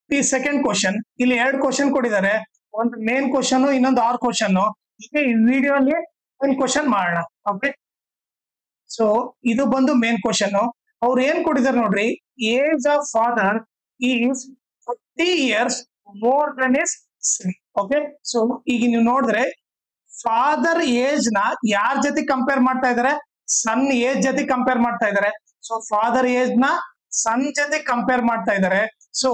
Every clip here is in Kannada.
ಈ ಸೆಕೆಂಡ್ ಕ್ವಶನ್, ಇಲ್ಲಿ 2 ಕ್ವಶನ್ ಕೊಟ್ಟಿದ್ದಾರೆ, ಒಂದು ಮೇನ್ ಕ್ವಶನ್, ಇನ್ನೊಂದು 6 ಕ್ವಶನ್. ಈಗ ಈ ವಿಡಿಯೋ ಅಲ್ಲಿ ಒಂದು ಕ್ವಶನ್ ಮಾಡೋಣ. ಓಕೆ, ಸೊ ಇದು ಬಂದು ಮೇನ್ ಕ್ವಶನ್. ಅವ್ರು ಏನ್ ಕೊಟ್ಟಿದ್ದಾರೆ ನೋಡ್ರಿ, age of father is 30 years more than his son. Okay, so ಈಗ ನೀವು ನೋಡಿದ್ರೆ ಫಾದರ್ ಏಜ್ ನ ಯಾರ ಜೊತೆ ಕಂಪೇರ್ ಮಾಡ್ತಾ ಇದಾರೆ, ಸನ್ ಏಜ್ ಜೊತೆ ಕಂಪೇರ್ ಮಾಡ್ತಾ ಇದಾರೆ. ಸೊ ಫಾದರ್ ಏಜ್ ನ ಸನ್ ಜೊತೆ ಕಂಪೇರ್ ಮಾಡ್ತಾ ಇದಾರೆ. ಸೊ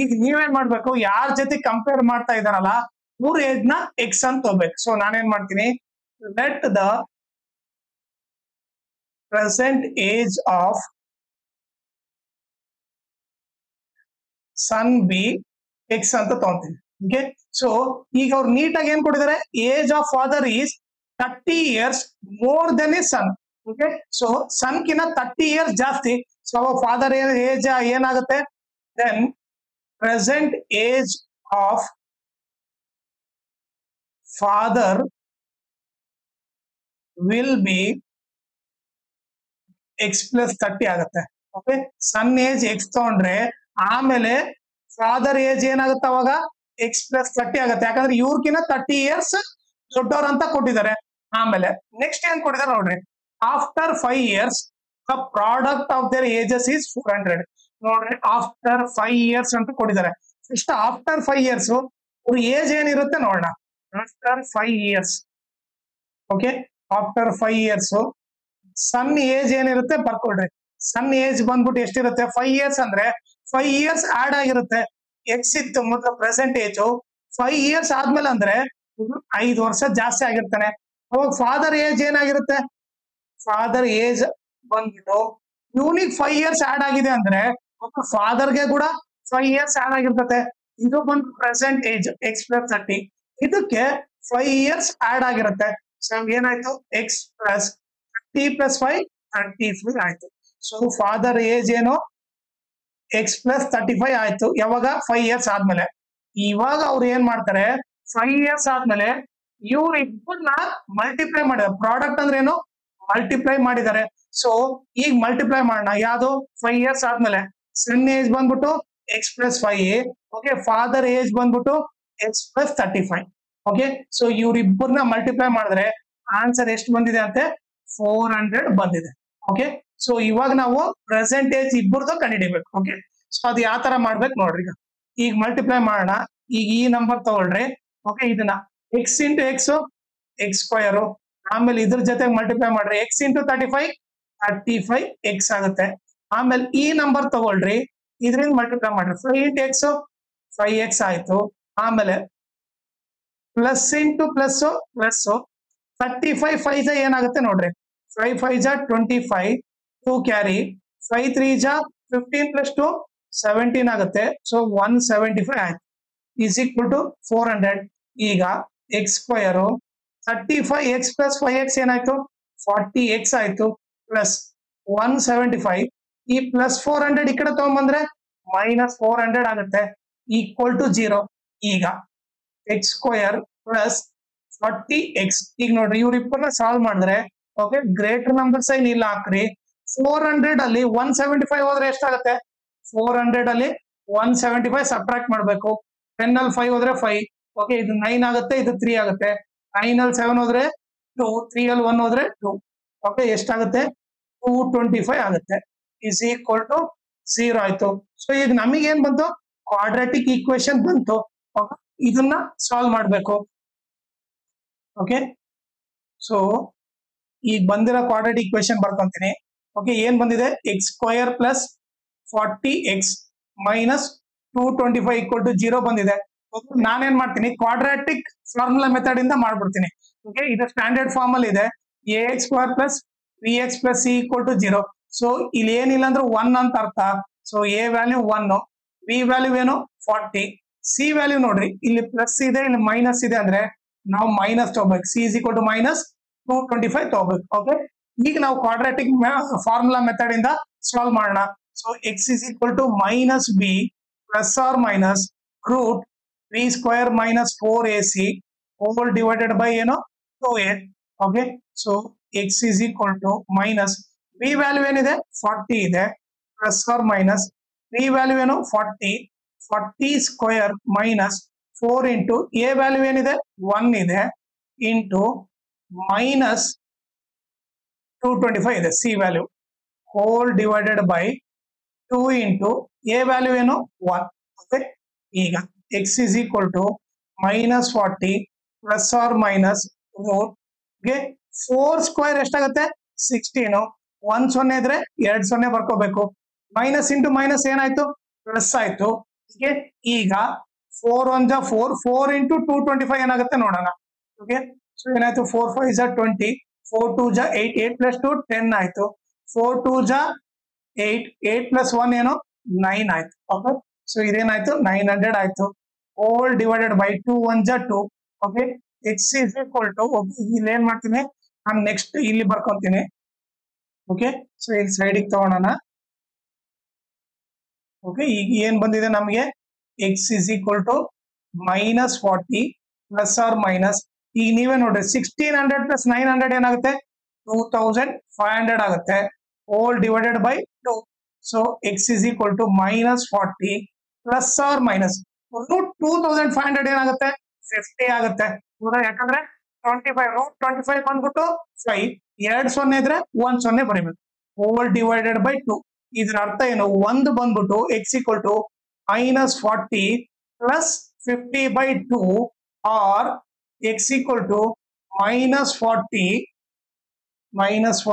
ಈಗ ನೀವೇನ್ ಮಾಡ್ಬೇಕು, ಯಾರ ಜೊತೆ ಕಂಪೇರ್ ಮಾಡ್ತಾ ಇದಾರಲ್ಲ ಅವ್ರ ಏಜ್ ನ ಎಕ್ಸ್ ಅಂತ ತಗೋಬೇಕು. ಸೊ ನಾನೇನ್ ಮಾಡ್ತೀನಿ, let the present age of son be X ಅಂತ ತಗೊಂತೀನಿ. ಓಕೆ, ಸೊ ಈಗ ಅವ್ರು ನೀಟಾಗಿ ಏನ್ ಕೊಟ್ಟಿದ್ದಾರೆ, age of father is 30 years more than is son. Okay, so son ಕಿನ್ನ 30 years ಜಾಸ್ತಿ. ಸೊ ಫಾದರ್ ಏಜ್ ಏನಾಗುತ್ತೆ, then present age of father will be X plus 30 ಆಗುತ್ತೆ. ಓಕೆ, ಸನ್ ಏಜ್ ಎಕ್ಸ್ ತಗೊಂಡ್ರೆ ಆಮೇಲೆ ಫಾದರ್ ಏಜ್ ಏನಾಗುತ್ತೆ ಅವಾಗ ಎಕ್ಸ್ ಪ್ಲಸ್ 30 ಆಗುತ್ತೆ. ಯಾಕಂದ್ರೆ ಇವ್ರಕಿನ್ನ 30 years ದೊಡ್ಡವ್ರ ಅಂತ ಕೊಟ್ಟಿದ್ದಾರೆ. ಆಮೇಲೆ ನೆಕ್ಸ್ಟ್ ಏನ್ ಕೊಟ್ಟಿದ್ದಾರೆ ನೋಡ್ರಿ, after 5 years the product of their ages is 400. ನೋಡ್ರಿ, ಆಫ್ಟರ್ 5 years ಅಂತ ಕೊಟ್ಟಿದ್ದಾರೆ. ಇಷ್ಟ ಆಫ್ಟರ್ 5 years ಅವ್ರ ಏಜ್ ಏನಿರುತ್ತೆ ನೋಡೋಣ. After 5 years, okay, after 5 years ಸನ್ ಏಜ್ ಏನಿರುತ್ತೆ ಬರ್ಕೊಳ್ರಿ. ಸನ್ ಏಜ್ ಬಂದ್ಬಿಟ್ಟು ಎಷ್ಟಿರುತ್ತೆ, 5 years ಅಂದ್ರೆ 5 years ಆಡ್ ಆಗಿರುತ್ತೆ. ಎಕ್ಸ್ ಇತ್ತು ಮೊದಲು ಪ್ರೆಸೆಂಟ್ ಏಜ್, 5 years ಆದ್ಮೇಲೆ ಅಂದ್ರೆ 5 ವರ್ಷ ಜಾಸ್ತಿ ಆಗಿರ್ತಾನೆ. ಅವಾಗ ಫಾದರ್ ಏಜ್ ಏನಾಗಿರುತ್ತೆ, ಫಾದರ್ ಏಜ್ ಬಂದ್ಬಿಟ್ಟು ಯೂನಿಕ್ 5 years ಆಡ್ ಆಗಿದೆ ಅಂದ್ರೆ ಫಾದರ್ಗೆ ಕೂಡ 5 years ಆಡ್ ಆಗಿರ್ತದೆ. ಇದು ಬಂದು ಪ್ರೆಸೆಂಟ್ ಏಜ್ ಎಕ್ಸ್ ಪ್ಲಸ್ 30, ಇದಕ್ಕೆ 5 years ಆಡ್ ಆಗಿರುತ್ತೆ. ಸೊ ಏನಾಯ್ತು, ಎಕ್ಸ್ ಪ್ಲಸ್ 30 ಪ್ಲಸ್ 5 33 ಆಯ್ತು. ಸೊ ಫಾದರ್ ಏಜ್ ಏನು ಎಕ್ಸ್ ಪ್ಲಸ್ 35 ಆಯ್ತು. ಯಾವಾಗ, 5 years ಆದ್ಮೇಲೆ. ಇವಾಗ ಅವ್ರು ಏನ್ ಮಾಡ್ತಾರೆ, 5 years ಆದ್ಮೇಲೆ ಇವ್ರು ಇಬ್ಬರನ್ನ ಮಲ್ಟಿಪ್ಲೈ ಮಾಡಿದ್ದಾರೆ. ಪ್ರಾಡಕ್ಟ್ ಅಂದ್ರೆ ಏನು, ಮಲ್ಟಿಪ್ಲೈ ಮಾಡಿದ್ದಾರೆ. ಸೊ ಈಗ ಮಲ್ಟಿಪ್ಲೈ ಮಾಡೋಣ. ಯಾವ್ದು, 5 years ಆದ್ಮೇಲೆ ಸನ್ ಏಜ್ ಬಂದ್ಬಿಟ್ಟು X plus 5, okay, father age ಬಂದ್ಬಿಟ್ಟು ಎಕ್ಸ್ ಪ್ಲಸ್ 35. ಓಕೆ, ಸೊ ಇವ್ರಿಬ್ಬರನ್ನ ಮಲ್ಟಿಪ್ಲೈ ಮಾಡಿದ್ರೆ ಆನ್ಸರ್ ಎಷ್ಟು ಬಂದಿದೆ ಅಂತೆ, 400 ಬಂದಿದೆ. ಓಕೆ, ಸೊ ಇವಾಗ ನಾವು ಪ್ರೆಸೆಂಟ್ ಏಜ್ ಇಬ್ಬರದು ಕಂಡುಹಿಡಿಬೇಕು. ಓಕೆ, ಸೊ ಅದು ಯಾವ ತರ ಮಾಡ್ಬೇಕು ನೋಡ್ರಿ. ಈಗ ಮಲ್ಟಿಪ್ಲೈ ಮಾಡೋಣ. ಈಗ ಈ ನಂಬರ್ ತಗೊಳ್ರಿ. ಓಕೆ, ಇದನ್ನ X into X, X square, ಆಮೇಲೆ ಇದ್ರ ಜೊತೆ ಮಲ್ಟಿಪ್ಲೈ ಮಾಡ್ರಿ. ಎಕ್ಸ್ ಇಂಟು 35 ಎಕ್ಸ್ ಆಗುತ್ತೆ. ಆಮೇಲೆ ಈ ನಂಬರ್ ತಗೊಳ್ರಿ, ಇದರಿಂದ ಮಲ್ಟಿಪ್ಲೈ ಮಾಡ್ರಿ. 5 ಇಂಟು ಎಕ್ಸ್ 5x ಆಯ್ತು. ಆಮೇಲೆ ಪ್ಲಸ್ ಇಂಟು ಪ್ಲಸ್ ಪ್ಲಸ್ 35 5 ಏನಾಗುತ್ತೆ ನೋಡ್ರಿ, 5 5 25, 2 ಕ್ಯಾರಿ, 5 3 15 ಪ್ಲಸ್ 2 17 ಆಗುತ್ತೆ. ಸೊ 175 ಆಯ್ತು, ಈಸ್ ಈಕ್ವಲ್ ಟು 400. ಈಗ X square 35 X plus 5x ಏನಾಯ್ತು, 40x ಆಯ್ತು, ಪ್ಲಸ್ 175. ಈ ಪ್ಲಸ್ 400 ಈ ಕಡೆ ತಗೊಂಡ್ಬಂದ್ರೆ ಮೈನಸ್ 400 ಆಗುತ್ತೆ, ಈಕ್ವಲ್ ಟು 0. ಈಗ ಎಕ್ಸ್ ಸ್ಕ್ವಯರ್ ಪ್ಲಸ್ 40x. ಈಗ ನೋಡ್ರಿ, ಇವ್ರಿಬ್ಬರನ್ನ ಸಾಲ್ವ್ ಮಾಡಿದ್ರೆ, ಓಕೆ, ಗ್ರೇಟರ್ ನಂಬರ್ ಸೈನ್ ಇಲ್ಲ ಹಾಕ್ರಿ. 400 ಅಲ್ಲಿ 175 ಹೋದ್ರೆ ಎಷ್ಟಾಗುತ್ತೆ, 400 ಅಲ್ಲಿ 175 ಸಬ್ಟ್ರಾಕ್ಟ್ ಮಾಡ್ಬೇಕು. 10 ಅಲ್ಲಿ 5 ಹೋದ್ರೆ 5, ಓಕೆ, ಇದು 9 ಆಗುತ್ತೆ, ಇದು 3 ಆಗುತ್ತೆ. 9 ಅಲ್ಲಿ 7 ಹೋದ್ರೆ 2, 3 ಅಲ್ಲಿ 1 ಹೋದ್ರೆ 2, ಓಕೆ, ಎಷ್ಟಾಗುತ್ತೆ 225 ಆಗುತ್ತೆ, ಇಸ್ ಈಕ್ವಲ್ ಟು 0 ಆಯ್ತು. ಸೊ ಈಗ ನಮಗೆ ಏನ್ ಬಂತು, ಕ್ವಾಡ್ರಾಟಿಕ್ ಈಕ್ವೇಶನ್ ಬಂತು. ಇದನ್ನ ಸಾಲ್ವ್ ಮಾಡ್ಬೇಕು. ಓಕೆ, ಸೊ ಈಗ ಬಂದಿರೋ ಕ್ವಾಡ್ರಾಟಿಕ್ ಈಕ್ವೇಶನ್ ಬರ್ಕೊಂತೀನಿ. ಓಕೆ, ಏನ್ ಬಂದಿದೆ, x square plus 40x minus 225 equal to 0 ಬಂದಿದೆ. ನಾನೇನ್ ಮಾಡ್ತೀನಿ, ಕ್ವಾಡ್ರಾಟಿಕ್ ಫಾರ್ಮುಲಾ ಮೆಥಡ್ ಇಂದ ಮಾಡ್ಬಿಡ್ತೀನಿ. ಓಕೆ, ಇದು ಸ್ಟ್ಯಾಂಡರ್ಡ್ ಫಾರ್ಮ್ ಅಲ್ಲಿ ಇದೆ, ax square plus bx plus c equal to 0. So ಇಲ್ಲಿ ಏನಿಲ್ಲ ಅಂದ್ರೆ 1 ಅಂತ ಅರ್ಥ. So a value 1, b value ಏನು 40, c ವ್ಯಾಲ್ಯೂ ನೋಡ್ರಿ, ಇಲ್ಲಿ ಪ್ಲಸ್ ಇದೆ, ಇಲ್ಲಿ ಮೈನಸ್ ಇದೆ, ಅಂದ್ರೆ ನಾವು ಮೈನಸ್ ತಗೋಬೇಕು. c is equal to minus 225 ತಗೋಬೇಕು. ಓಕೆ, ಈಗ ನಾವು ಕ್ವಾಡ್ರಾಟಿಕ್ ಫಾರ್ಮುಲಾ ಮೆಥಡ್ ಇಂದ ಸಾಲ್ವ್ ಮಾಡೋಣ. So x is equal to minus b plus or minus root b square minus 4ac whole divided by ಏನು 2a. Okay, so x is equal to minus b value ಏನಿದೆ 40 ಇದೆ, plus or minus b value ಏನು 40, 40 square minus 4 into a value ಏನಿದೆ 1 ಇದೆ ಇಂಟು ಮೈನಸ್ 225 ಇದೆ c value whole divided by 2 into a value ಏನು 1. ಓಕೆ, ಈಗ x is equal to minus 40 plus or minus root ಗೆ 4 ಸ್ಕ್ವೇರ್ ಎಷ್ಟಾಗುತ್ತೆ 16. 1 0 ಇದ್ರೆ 2 0 ಬರ್ಕೋಬೇಕು. ಮೈನಸ್ ಇಂಟು ಮೈನಸ್ ಏನಾಯ್ತು ಪ್ಲಸ್ ಆಯ್ತು. ಈಗ 4 1 ಜಾ 4 4 ಇಂಟು 225 ಏನಾಗುತ್ತೆ ನೋಡೋಣ. ಓಕೆ, ಸೊ ಏನಾಯ್ತು 4 5 ಜಾ 20 4 2 ಜಾ 8 8 ಪ್ಲಸ್ 2 10 ಆಯ್ತು. 4 2 ಜಾ 8 8 ಪ್ಲಸ್ 1 ಏನು 9 ಆಯ್ತು. ಓಕೆ, ಸೊ ಇದೇನಾಯ್ತು 900 ಆಯ್ತು. ಹೋಲ್ ಡಿವೈಡೆಡ್ ಬೈ 2 1 ಜಾ 2. Okay, x is equal to ಇಲ್ಲಿ ಏನ್ ಮಾಡ್ತೀನಿ ನಾನು ನೆಕ್ಸ್ಟ್ ಇಲ್ಲಿ ಬರ್ಕೊಂತೀನಿ. ಓಕೆ, ಸೊ ಇಲ್ಲಿ ಸೈಡಿಗೆ ತಗೊಳ್ಳೋಣ. ಓಕೆ, ಈಗ ಏನ್ ಬಂದಿದೆ ನಮಗೆ x is equal to minus 40 plus or minus, ಈಗ ನೀವೇ ನೋಡ್ರಿ 1600 ಪ್ಲಸ್ 900 ಏನಾಗುತ್ತೆ 2500 ಆಗುತ್ತೆ. Whole divided by 2. So x is equal to minus 40 plus or minus root 2500 ಏನಾಗುತ್ತೆ 50 ಆಗುತ್ತೆ. ಯಾಕಂದ್ರೆ 25 ರೂಟ್ 25 ಬಂದ್ಬಿಟ್ಟು 5 2 0 ಇದ್ರೆ 1 0 ಬರೀಬೇಕು. Whole divided by 2. ಇದ್ರ ಅರ್ಥ ಏನು 1 ಬಂದ್ಬಿಟ್ಟು x equal to minus 40 plus 50 by 2 or x equal to minus 40 minus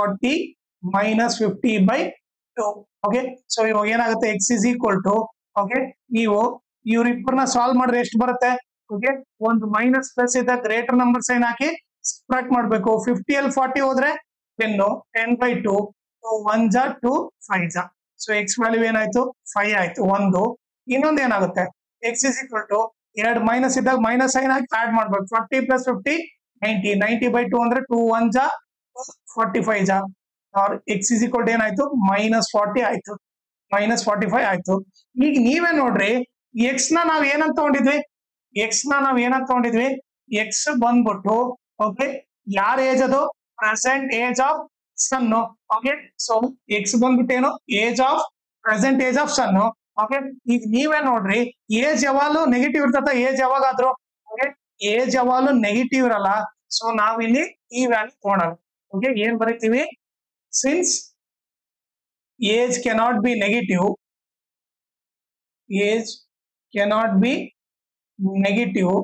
50 by 2. Okay, so ಇವಾಗ ಏನಾಗುತ್ತೆ x is equal to okay ನೀವು ಇವ್ರಿಬ್ಬರನ್ನ ಸಾಲ್ವ್ ಮಾಡಿದ್ರೆ ಎಷ್ಟು ಬರುತ್ತೆ. ಓಕೆ, ಒಂದು ಮೈನಸ್ ಪ್ಲಸ್ ಇದ್ದ ಗ್ರೇಟರ್ ನಂಬರ್ ಸೈನ್ ಹಾಕಿ ಸಬ್ಟ್ರಾಕ್ಟ್ ಮಾಡಬೇಕು. 50 ಅಲ್ಲಿ 40 ಹೋದ್ರೆ 10 10 ಬೈ 2 1 ಜಾ 2 5 ಜಾ. ಸೊ ಎಕ್ಸ್ ವ್ಯಾಲ್ಯೂ ಏನಾಯ್ತು 5 ಆಯ್ತು. ಒಂದು ಇನ್ನೊಂದು ಏನಾಗುತ್ತೆ x is equal to 2 minus ಇದ್ದಾಗ ಮೈನಸ್ ಸೈನ್ ಹಾಕಿ ಆಡ್ ಮಾಡ್ಬೇಕು. 40 ಪ್ಲಸ್ 50 90 90 ಬೈ 2 ಅಂದ್ರೆ 2 1 ಜಾ 45 ಜಾ. ಎಕ್ಸ್ ಇಸ್ ಈಕ್ವಲ್ ಟು ಏನಾಯ್ತು ಮೈನಸ್ 40 ಆಯ್ತು, ಮೈನಸ್ 45 ಆಯ್ತು. ಈಗ ನೀವೇ ನೋಡ್ರಿ ಎಕ್ಸ್ ನ ನಾವ್ ಏನಂತ ತಗೊಂಡಿದ್ವಿ, ಎಕ್ಸ್ ಬಂದ್ಬಿಟ್ಟು ಓಕೆ ಯಾರ ಏಜ್ ಅದು present age of son. Okay, so X ಬಂದ್ಬಿಟ್ಟು ಏನು age of present age of son. Okay, ಈಗ ನೀವೇ ನೋಡ್ರಿ ಏಜ್ ಯಾವಾಗಲೂ ನೆಗೆಟಿವ್ ಇರ್ತದ, ಏಜ್ ಯಾವಾಗಾದ್ರೂ ಓಕೆ ಏಜ್ ಯಾವಾಗಲೂ ನೆಗೆಟಿವ್ ಇರಲ್ಲ. ಸೊ ನಾವಿಲ್ಲಿ ಈ ವ್ಯಾಲ್ಯೂ ತಗೊಳೋಣ. ಓಕೆ, ಏನ್ ಬರೀತೀವಿ since age cannot be negative, age cannot be negative.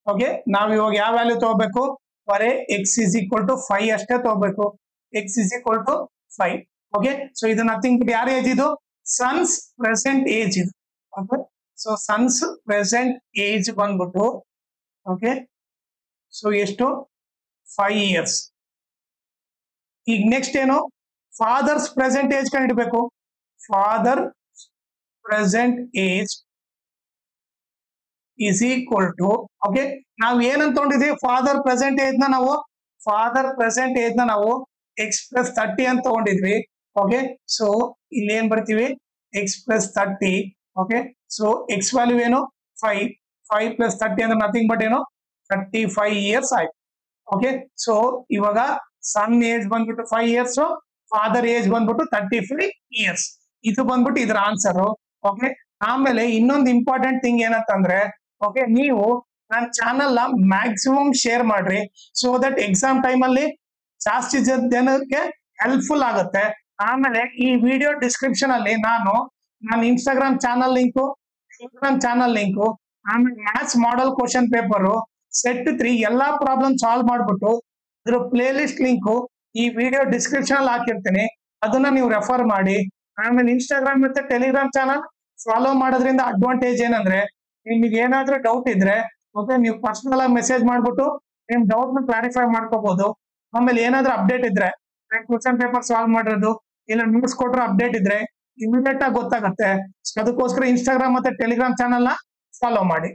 Okay, ನಾವ್ ಇವಾಗ ಯಾವ ವ್ಯಾಲ್ಯೂ ತಗೋಬೇಕು ಬರೇ ಎಕ್ಸ್ ಇಸ್ ಈಕ್ವಲ್ ಟು 5 ಅಷ್ಟೇ ತಗೋಬೇಕು. X is equal to 5. Okay, so ಇದು ನಥಿಂಗ್ ಬಟ್ ಯಾರ ಏಜ್ ಇದು ಸನ್ಸ್ ಪ್ರೆಸೆಂಟ್ ಏಜ್ ಇದು. Okay, so son's present age ಬಂದ್ಬಿಟ್ಟು ಓಕೆ ಸೊ ಎಷ್ಟು 5 ಇಯರ್ಸ್. ಈಗ ನೆಕ್ಸ್ಟ್ ಏನು ಫಾದರ್ಸ್ ಪ್ರೆಸೆಂಟ್ ಏಜ್ ಕಂಡಿಡ್ಬೇಕು. Father present age is equal to okay ನಾವ್ ಏನಂತ ತಗೊಂಡಿದ್ವಿ ಫಾದರ್ ಪ್ರೆಸೆಂಟ್ ಏಜ್ ನ ನಾವು ಎಕ್ಸ್ ಪ್ಲಸ್ 30 ಅಂತ ತಗೊಂಡಿದ್ವಿ. ಓಕೆ, ಸೊ ಇಲ್ಲಿ ಏನ್ ಬರ್ತೀವಿ X plus 30. Okay, so X value ಏನು 5 ಪ್ಲಸ್ 30 ಅಂದ್ರೆ ನಥಿಂಗ್ ಬಟ್ ಏನು 35 ಇಯರ್ಸ್ ಆಯ್ತು. ಓಕೆ, ಸೊ ಇವಾಗ ಸನ್ ಏಜ್ ಬಂದ್ಬಿಟ್ಟು 5 ಇಯರ್ಸ್, ಫಾದರ್ ಏಜ್ ಬಂದ್ಬಿಟ್ಟು 35 ಇಯರ್ಸ್. ಇದು ಬಂದ್ಬಿಟ್ಟು ಇದ್ರ ಆನ್ಸರ್. ಓಕೆ, ಆಮೇಲೆ ಇನ್ನೊಂದು ಇಂಪಾರ್ಟೆಂಟ್ ಥಿಂಗ್ ಏನಂತಂದ್ರೆ ಓಕೆ ನೀವು ನನ್ನ ಚಾನಲ್ ನ ಮ್ಯಾಕ್ಸಿಮಮ್ ಶೇರ್ ಮಾಡ್ರಿ. ಸೊ ದಟ್ ಎಕ್ಸಾಮ್ ಟೈಮ್ ಅಲ್ಲಿ ಜಾಸ್ತಿ ಜನಕ್ಕೆ ಹೆಲ್ಪ್ಫುಲ್ ಆಗುತ್ತೆ. ಆಮೇಲೆ ಈ ವಿಡಿಯೋ ಡಿಸ್ಕ್ರಿಪ್ಷನ್ ಅಲ್ಲಿ ನನ್ನ Instagram channel link, Telegram channel link, ಆಮೇಲೆ maths model question paper set 3 ಎಲ್ಲಾ ಪ್ರಾಬ್ಲಮ್ ಸಾಲ್ವ್ ಮಾಡ್ಬಿಟ್ಟು ಅದ್ರ ಪ್ಲೇ ಲಿಸ್ಟ್ ಲಿಂಕು ಈ ವಿಡಿಯೋ ಡಿಸ್ಕ್ರಿಪ್ಷನ್ ಅಲ್ಲಿ ಹಾಕಿರ್ತೀನಿ. ಅದನ್ನ ನೀವು ರೆಫರ್ ಮಾಡಿ. ಆಮೇಲೆ ಇನ್ಸ್ಟಾಗ್ರಾಮ್ ಮತ್ತೆ ಟೆಲಿಗ್ರಾಮ್ ಚಾನಲ್ ಫಾಲೋ ಮಾಡೋದ್ರಿಂದ ಅಡ್ವಾಂಟೇಜ್ ಏನಂದ್ರೆ ನಿಮಗೆ ಏನಾದ್ರೂ ಡೌಟ್ ಇದ್ರೆ ಓಕೆ ನೀವು ಪರ್ಸನಲ್ ಆಗಿ ಮೆಸೇಜ್ ಮಾಡ್ಬಿಟ್ಟು ನಿಮ್ ಡೌಟ್ ನ ಕ್ಲಾರಿಫೈ ಮಾಡ್ಕೋಬಹುದು. ಆಮೇಲೆ ಏನಾದ್ರೂ ಅಪ್ಡೇಟ್ ಇದ್ರೆ ಕ್ವಶನ್ ಪೇಪರ್ ಸಾಲ್ವ್ ಮಾಡಿರೋದು ಇಲ್ಲ ನೋಟ್ಸ್ ಕೊಟ್ಟರೆ ಅಪ್ಡೇಟ್ ಇದ್ರೆ ಇಮಿಡಿಯೇಟ್ ಆಗಿ ಗೊತ್ತಾಗುತ್ತೆ. ಅದಕ್ಕೋಸ್ಕರ ಇನ್ಸ್ಟಾಗ್ರಾಮ್ ಮತ್ತೆ ಟೆಲಿಗ್ರಾಮ್ ಚಾನಲ್ ನ ಫಾಲೋ ಮಾಡಿ.